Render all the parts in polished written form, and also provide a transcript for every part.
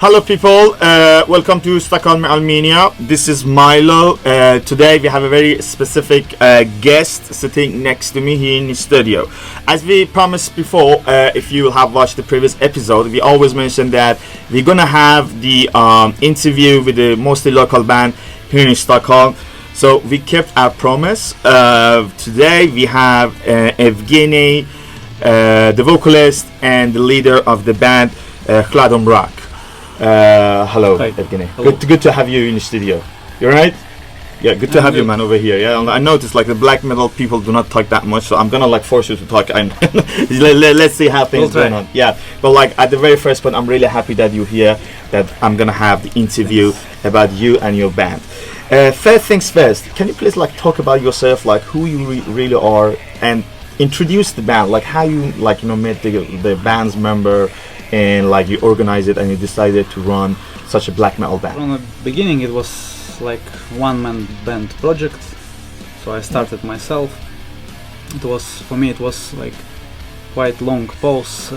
Hello people, welcome to Stockhom Metal Mania. This is Milo. Today we have a very specific guest sitting next to me here in the studio. As we promised before, if you have watched the previous episode, we always mentioned that we're gonna have the interview with the mostly local band here in Stockholm. So we kept our promise. Today we have Evgeny, the vocalist and the leader of the band Hladomrak. Hello, Hi. Evgeny. Hello. Good to have you in the studio. You alright? Yeah, good to I'm have you, good. man, over here. Yeah, I noticed like the black metal people do not talk that much, so I'm gonna like force you to talk. And let's see how things We'll going on. Yeah, but like at the very first point, I'm really happy that you're here. That I'm gonna have the interview about you and your band. First things first, can you please like talk about yourself, like who you really are, and introduce the band, like how you met the band's member, and like you organize it and you decided to run such a black metal band. From the beginning, it was like one-man band project, so I started myself. It was like quite long pause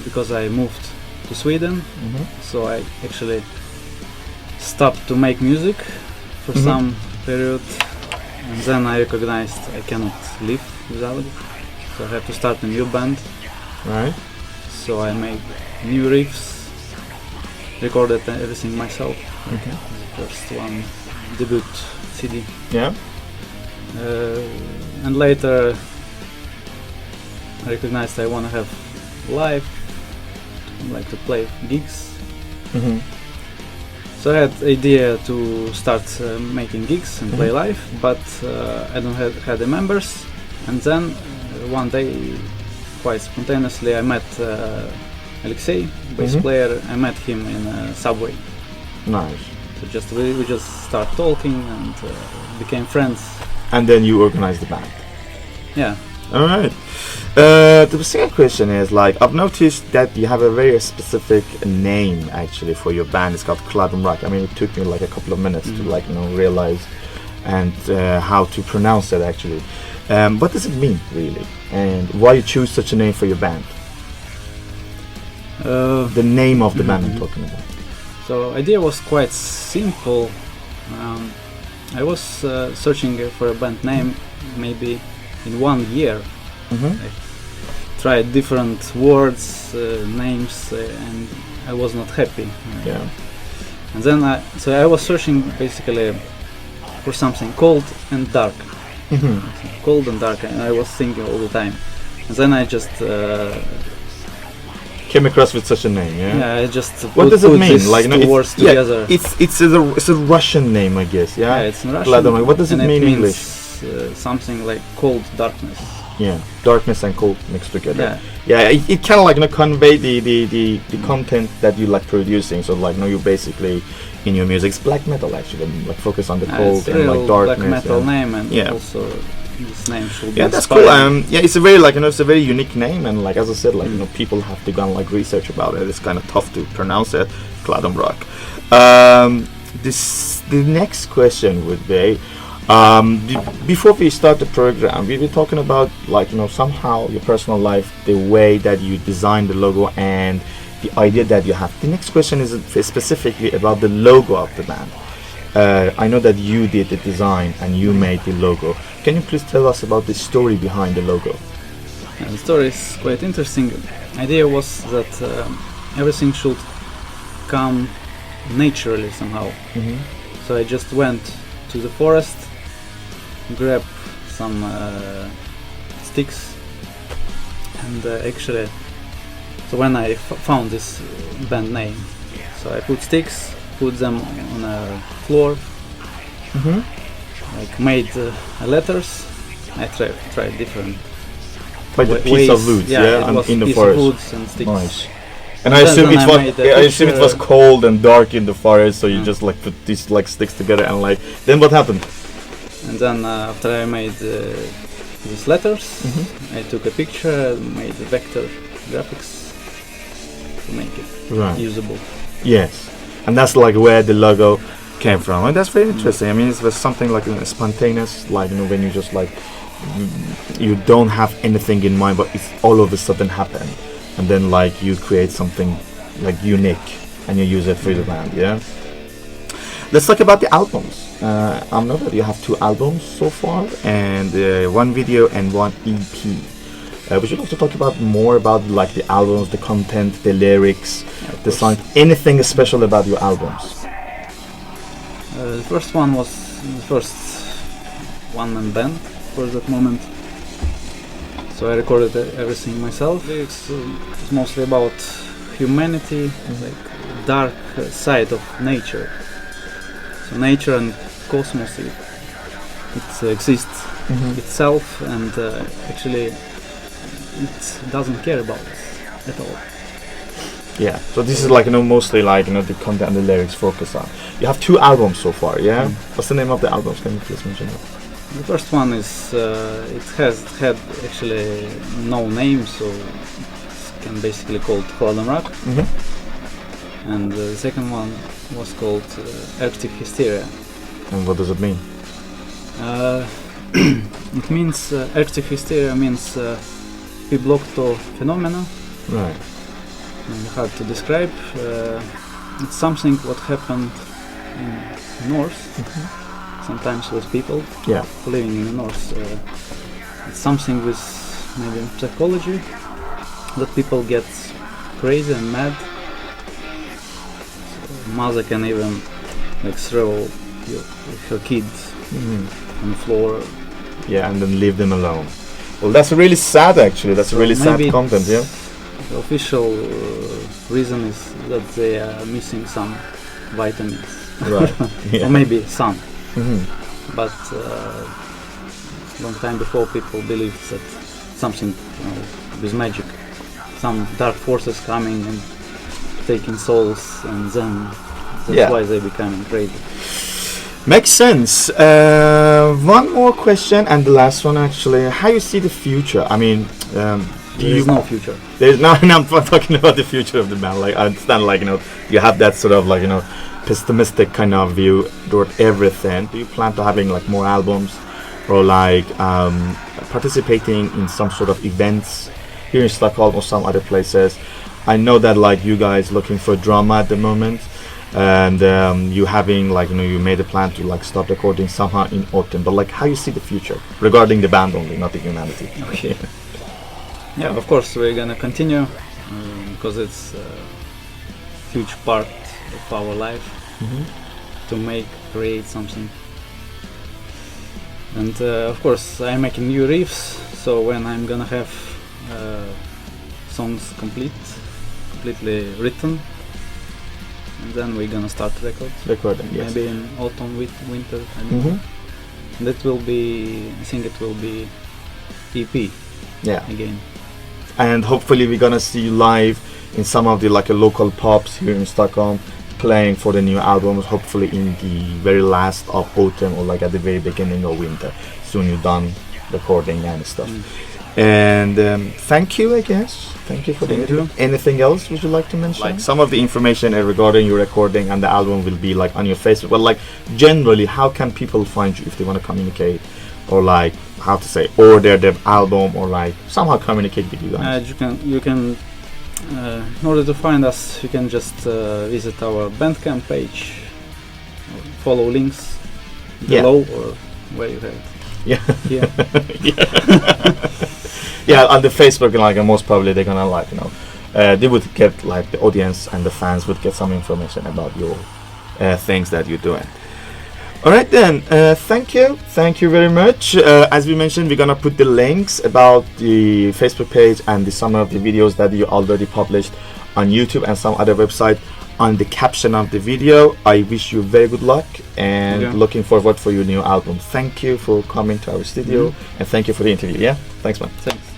because I moved to Sweden, so I actually stopped to make music for some period, and then I recognized I cannot live without it, so I have to start a new band. Right. So I made new riffs, recorded everything myself. Okay. The first one, debut CD. Yeah. And later I recognized I want to have live, like to play gigs. So I had idea to start making gigs and play live, but I don't had the members. And then one day, quite spontaneously, I met Alexei, bass player. I met him in a subway. Nice. So we just start talking and became friends. And then you organize the band. Yeah. All right. The second question is like I've noticed that you have a very specific name actually for your band. It's called Hladomrak. I mean, it took me like a couple of minutes to realize and how to pronounce it actually. What does it mean really, and why you choose such a name for your band? The name of the band I'm talking about. So idea was quite simple. I was searching for a band name maybe in 1 year. I tried different words, names, and I was not happy. Yeah. And then I was searching basically for something cold and dark. Cold and dark, and I was thinking all the time. And then I just Came across with such a name, yeah. yeah, I just What does it mean? these Like, two words together. It's a Russian name, I guess. Yeah. Yeah, it's in Russian. Hladomrak. What does it and mean in means, English? Something like cold darkness. Yeah, darkness and cold mixed together. Yeah. Yeah, it kind of like convey the content that you like producing. So like you basically in your music, it's black metal actually, like focus on the cold It's and real like darkness. black metal yeah. name, and Yeah. also this name should be Yeah, that's inspiring. cool. Yeah, it's a very it's a very unique name, and like as I said, like people have to go and like research about it. It's kind of tough to pronounce it, Hladomrak. The next question would be. Before we start the program, we were talking about like somehow your personal life, the way that you design the logo and the idea that you have. The next question is specifically about the logo of the band. I know that you did the design and you made the logo. Can you please tell us about the story behind the logo? Yeah, the story is quite interesting. Idea was that everything should come naturally somehow. So I just went to the forest, grab some sticks, and actually, so when I found this band name, so I put sticks, put them on a floor, like made letters. I tried different Like a piece ways. of wood, it and was in the piece forest. of woods and sticks. Nice. And And I then assume I it was. made a I assume it was picture. cold and dark in the forest, so you just like put these like sticks together and like. Then what happened? And then after I made these letters, I took a picture, made the vector graphics to make it Right. usable. Yes, and that's like where the logo came from, and that's very interesting. I mean, it was something like spontaneous, like when you just like you don't have anything in mind, but it's all of a sudden happened, and then like you create something like unique, and you use it for the band. Yeah. Let's talk about the albums. I know that you have 2 albums so far, and 1 video and 1 EP. Would you like to talk about more about like the albums, the content, the lyrics, the song, anything special about your albums? The first one was the first one-man band for that moment. So I recorded everything myself. It's mostly about humanity, like dark side of nature. So nature and cosmos, it exists itself, and actually it doesn't care about us at all. Yeah. So this is like mostly like the content and the lyrics focus on. You have 2 albums so far, yeah. What's the name of the albums? Can you please mention that? The first one is it had actually no name, so it can basically called Hladomrak. And the second one was called Arctic Hysteria. And what does it mean? It means Arctic Hysteria means Piblokto phenomena. Right. Hard to describe. It's something what happened in north. Sometimes with people living in the north. It's something with maybe psychology that people get crazy and mad. So mother can even like throw her kid on the floor. Yeah, and then leave them alone. Well, that's really sad actually. That's really sad content, yeah. The official reason is that they are missing some vitamins. Right. Yeah. Or maybe some. But long time before people believed that something with magic, some dark forces coming and taking souls, and then that's why they becoming crazy. Makes sense. One more question, and the last one actually. How you see the future? I mean, there is no future. There's no. I'm talking about the future of the band. Like I understand, like you have that sort of like pessimistic kind of view toward everything. Do you plan to having like more albums, or like participating in some sort of events here in Stockholm or some other places? I know that like you guys looking for drama at the moment, and you having like you made a plan to like start recording somehow in autumn. But like how you see the future regarding the band only, not the humanity? Okay. Yeah, of course we're gonna continue because it's a huge part of our life to create something. And of course I'm making new riffs, so when I'm gonna have songs completely written, and then we're gonna start recording, yes. Maybe in autumn, winter, and that will be, I think it will be EP again. And hopefully we're gonna see you live in some of the like local pubs here in Stockholm, playing for the new albums, hopefully in the very last of autumn or like at the very beginning of winter. Soon you're done recording and stuff. And thank you, I guess. Thank you for the interview. Anything else would you like to mention? Like some of the information regarding your recording and the album will be like on your Facebook. Well, like generally, how can people find you if they want to communicate, or like how to say order the album, or like somehow communicate with you guys? You can in order to find us, you can just visit our Bandcamp page, or follow links below, or where you have it. Yeah, on the Facebook, like most probably they're gonna like they would get like the audience and the fans would get some information about your things that you're doing. All right then, thank you very much. As we mentioned, we're gonna put the links about the Facebook page and the some of the videos that you already published on YouTube and some other website on the caption of the video. I wish you very good luck and looking forward for your new album. Thank you for coming to our studio and thank you for the interview. Yeah, thanks man. Thanks.